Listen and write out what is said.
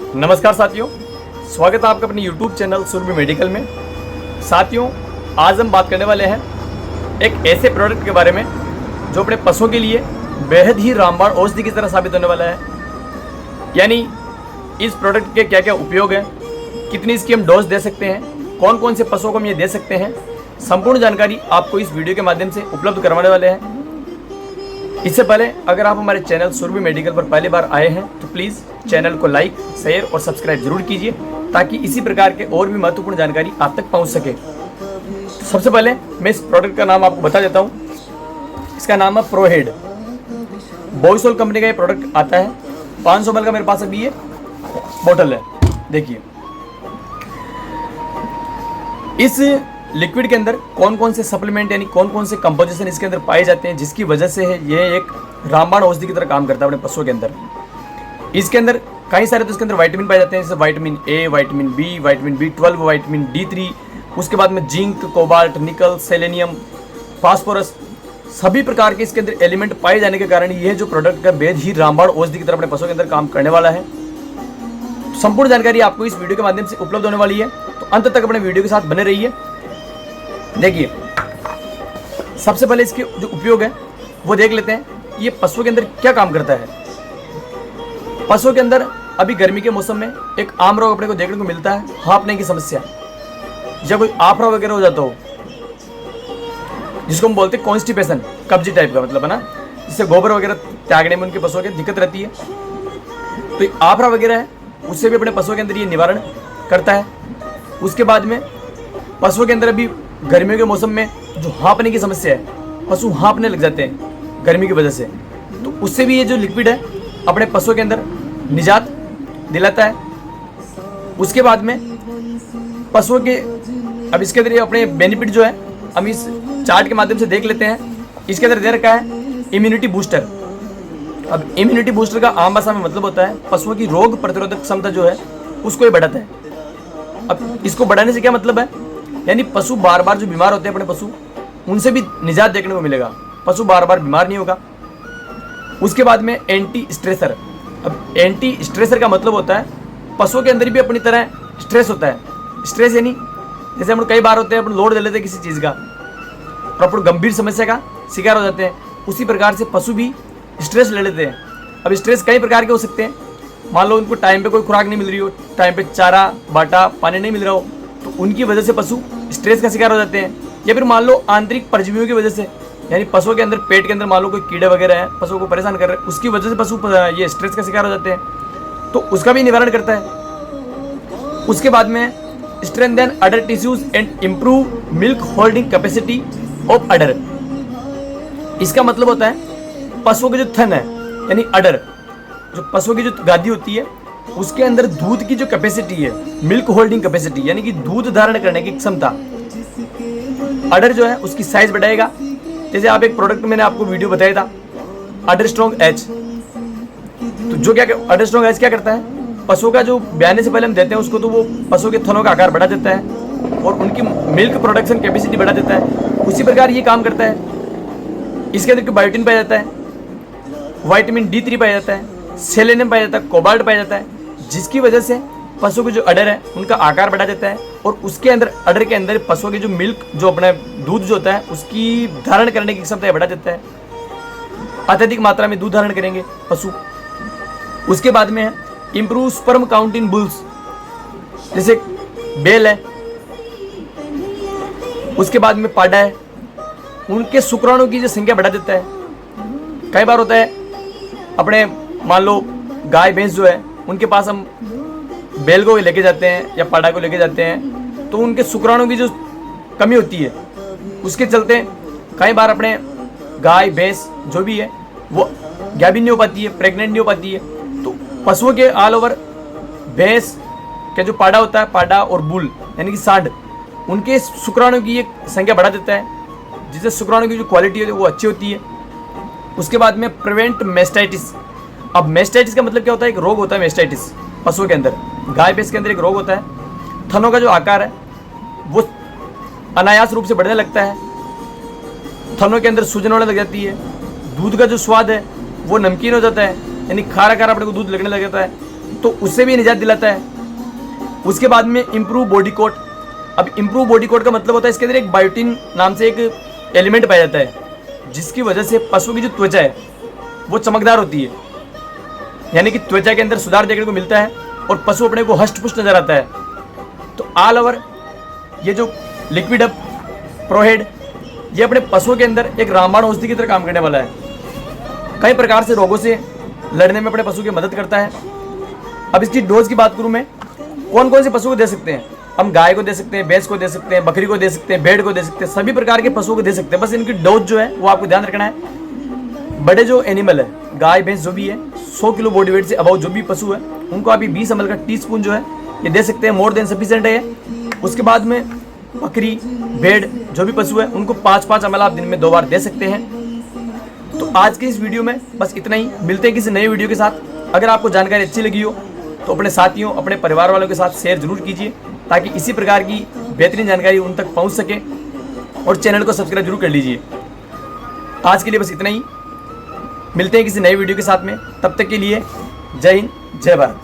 नमस्कार साथियों, स्वागत है आपका अपने YouTube चैनल सुरभि मेडिकल में। साथियों, आज हम बात करने वाले हैं एक ऐसे प्रोडक्ट के बारे में जो अपने पशुओं के लिए बेहद ही रामबाण औषधि की तरह साबित होने वाला है। यानी इस प्रोडक्ट के क्या क्या उपयोग हैं, कितनी इसकी हम डोज दे सकते हैं, कौन कौन से पशुओं को हम ये दे सकते हैं, संपूर्ण जानकारी आपको इस वीडियो के माध्यम से उपलब्ध करवाने वाले हैं। इससे पहले अगर आप हमारे चैनल सुरभि मेडिकल पर पहली बार आए हैं तो प्लीज़ चैनल को लाइक, शेयर और सब्सक्राइब जरूर कीजिए ताकि इसी प्रकार के और भी महत्वपूर्ण जानकारी आप तक पहुंच सके। तो सबसे पहले मैं इस प्रोडक्ट का नाम आपको बता देता हूं। इसका नाम है प्रोहेड। बॉयसोल कंपनी का ये प्रोडक्ट आता है। 500 ml का मेरे पास अभी ये बोतल है। देखिए इस लिक्विड के अंदर कौन कौन से सप्लीमेंट यानी कौन कौन से कंपोजिशन इसके अंदर पाए जाते हैं, जिसकी वजह से ये एक रामबाण औषधि की तरह काम करता है अपने पशुओं के अंदर। इसके अंदर कई सारे तो इसके अंदर विटामिन पाए जाते हैं, जैसे vitamin A, vitamin B, vitamin B12, vitamin D3, उसके बाद में zinc, cobalt, nickel, selenium, phosphorus, सभी प्रकार के इसके अंदर एलिमेंट पाए जाने के कारण यह जो प्रोडक्ट है बेहद ही रामबाण औषधि की तरह अपने पशुओं के अंदर काम करने वाला है। संपूर्ण जानकारी आपको इस वीडियो के माध्यम से उपलब्ध होने वाली है, तो अंत तक अपने वीडियो के साथ बने रहिए। देखिए सबसे पहले इसके जो उपयोग है वो देख लेते हैं, ये पशुओं के अंदर क्या काम करता है। पशुओं के अंदर अभी गर्मी के मौसम में एक आम रोग अपने को देखने को मिलता है, हाँफने की समस्या, जब कोई आफरा वगैरह हो जाता हो, जिसको हम बोलते हैं कॉन्स्टिपेशन, कब्जी टाइप का मतलब है ना, जिससे गोबर वगैरह त्यागने में उनके पशुओं की दिक्कत रहती है, तो आफरा वगैरह है उससे भी अपने पशुओं के अंदर ये निवारण करता है। उसके बाद में पशुओं के अंदर अभी गर्मियों के मौसम में जो हाँफने की समस्या है, पशु हाँफने लग जाते हैं गर्मी की वजह से, तो उससे भी ये जो लिक्विड है अपने पशुओं के अंदर निजात दिलाता है। उसके बाद में पशुओं के अब इसके अंदर अपने बेनिफिट जो है हम इस चार्ट के माध्यम से देख लेते हैं। इसके अंदर दे रखा है इम्यूनिटी बूस्टर। अब इम्यूनिटी बूस्टर का आम भाषा में मतलब होता है पशुओं की रोग प्रतिरोधक क्षमता जो है उसको ये बढ़ाता है। अब इसको बढ़ाने से क्या मतलब है, यानी पशु बार बार जो बीमार होते हैं अपने पशु, उनसे भी निजात देखने को मिलेगा, पशु बार बार बीमार नहीं होगा। उसके बाद में एंटी स्ट्रेसर। अब एंटी स्ट्रेसर का मतलब होता है पशुओं के अंदर भी अपनी तरह स्ट्रेस होता है। स्ट्रेस यानी जैसे हम कई बार होते हैं अपन लोड ले लेते हैं किसी चीज़ का और अपन गंभीर समस्या का शिकार हो जाते हैं, उसी प्रकार से पशु भी स्ट्रेस ले लेते हैं। अब स्ट्रेस कई प्रकार के हो सकते हैं। मान लो उनको टाइम पे कोई खुराक नहीं मिल रही हो, टाइम पे चारा बाटा पानी नहीं मिल रहा हो, तो उनकी वजह से पशु स्ट्रेस का शिकार हो जाते हैं। या फिर मान लो आंतरिक परजीवियों की वजह से, यानी पशुओं के अंदर पेट के अंदर मान लो कोई कीड़े वगैरह हैं पशुओं को परेशान कर रहे हैं, उसकी वजह से पशु ये स्ट्रेस का शिकार हो जाते हैं, तो उसका भी निवारण करता है। उसके बाद में strengthen udder tissues and improve milk holding capacity of udder. इसका मतलब होता है पशुओं के जो थन है यानी अडर, जो पशुओं की जो गादी होती है उसके अंदर दूध की जो कैपेसिटी है, मिल्क होल्डिंग कैपेसिटी यानी कि दूध धारण करने की क्षमता, अडर जो है उसकी साइज बढ़ाएगा। जैसे आप एक प्रोडक्ट मैंने आपको वीडियो बताया था अडर स्ट्रॉन्ग एच, तो जो क्या अडर स्ट्रॉन्ग एच क्या करता है, पशुओं का जो ब्याने से पहले हम देते हैं उसको, तो वो पशुओं के थनों का आकार बढ़ा देता है और उनकी मिल्क प्रोडक्शन कैपेसिटी बढ़ा देता है। उसी प्रकार ये काम करता है। इसके अंदर बायोटिन पाया जाता है, विटामिन D3 पाया जाता है, सेलेनियम पाया जाता है, कोबाल्ट पाया जाता है, जिसकी वजह से पशुओं के जो अडर है उनका आकार बढ़ा देता है और उसके अंदर अडर के अंदर पशुओं की जो मिल्क जो अपना दूध जो होता है उसकी धारण करने की क्षमता बढ़ा देता है। अत्यधिक मात्रा में दूध धारण करेंगे पशु। उसके बाद में है improve sperm count in bulls, जैसे बेल है, उसके बाद में पाडा है, उनके शुक्राणु की जो संख्या बढ़ा देता है। कई बार होता है अपने मान लो गाय भैंस जो है उनके पास हम बेल को लेके जाते हैं या पाडा को लेके जाते हैं, तो उनके शुक्राणु की जो कमी होती है उसके चलते कई बार अपने गाय भैंस जो भी है वो गाभिन नहीं हो पाती है, प्रेग्नेंट नहीं हो पाती है। तो पशुओं के ऑल ओवर भैंस का जो पाडा होता है, पाडा और बुल यानी कि सांड, उनके शुक्राणु की एक संख्या बढ़ा देता है, जिससे शुक्राणु की जो क्वालिटी है वो अच्छी होती है। उसके बाद में प्रिवेंट मेस्टाइटिस। अब मेस्टाइटिस का मतलब क्या होता है, एक रोग होता है मेस्टाइटिस पशुओं के अंदर, गाय भैंस के अंदर एक रोग होता है, थनों का जो आकार है वो अनायास रूप से बढ़ने लगता है, थनों के अंदर सूजन होने लग जाती है, दूध का जो स्वाद है वो नमकीन हो जाता है, यानी खारा खारा अपने को दूध लगने लग जाता है, तो उससे भी निजात दिलाता है। उसके बाद में इम्प्रूव बॉडी कोट। अब इम्प्रूव बॉडी कोट का मतलब होता है इसके अंदर एक बायोटिन नाम से एक एलिमेंट पाया जाता है, जिसकी वजह से पशु की जो त्वचा है वो चमकदार होती है, यानी कि त्वचा के अंदर सुधार देखने को मिलता है और पशु अपने को हष्ट पुष्ट नजर आता है। तो ऑल ओवर ये जो लिक्विड अप प्रोहेड ये अपने पशुओं के अंदर एक रामबाण औषधि की तरह काम करने वाला है। कई प्रकार से रोगों से लड़ने में अपने पशु की मदद करता है। अब इसकी डोज की बात करूं मैं, कौन कौन से पशु को दे सकते हैं? हम गाय को दे सकते हैं, भैंस को दे सकते हैं, बकरी को दे सकते हैं, भेड़ को दे सकते हैं, सभी प्रकार के पशुओं को दे सकते हैं। बस इनकी डोज जो है वो आपको ध्यान रखना है। बड़े जो एनिमल है, गाय भैंस जो भी है, 100 किलो बॉडी वेट से अबाउ जो भी पशु है, उनको आप 20 ml का टीस्पून जो है ये दे सकते हैं, मोर देन सफिशिएंट है। उसके बाद में बकरी भेड़ जो भी पशु है उनको 5-5 ml आप दिन में 2 बार दे सकते हैं। तो आज की इस वीडियो में बस इतना ही। मिलते हैं किसी नई वीडियो के साथ। अगर आपको जानकारी अच्छी लगी हो तो अपने साथियों, अपने परिवार वालों के साथ शेयर जरूर कीजिए, ताकि इसी प्रकार की बेहतरीन जानकारी उन तक पहुंच सके, और चैनल को सब्सक्राइब जरूर कर लीजिए। आज के लिए बस इतना ही। मिलते हैं किसी नई वीडियो के साथ में, तब तक के लिए जय हिंद, जय भारत।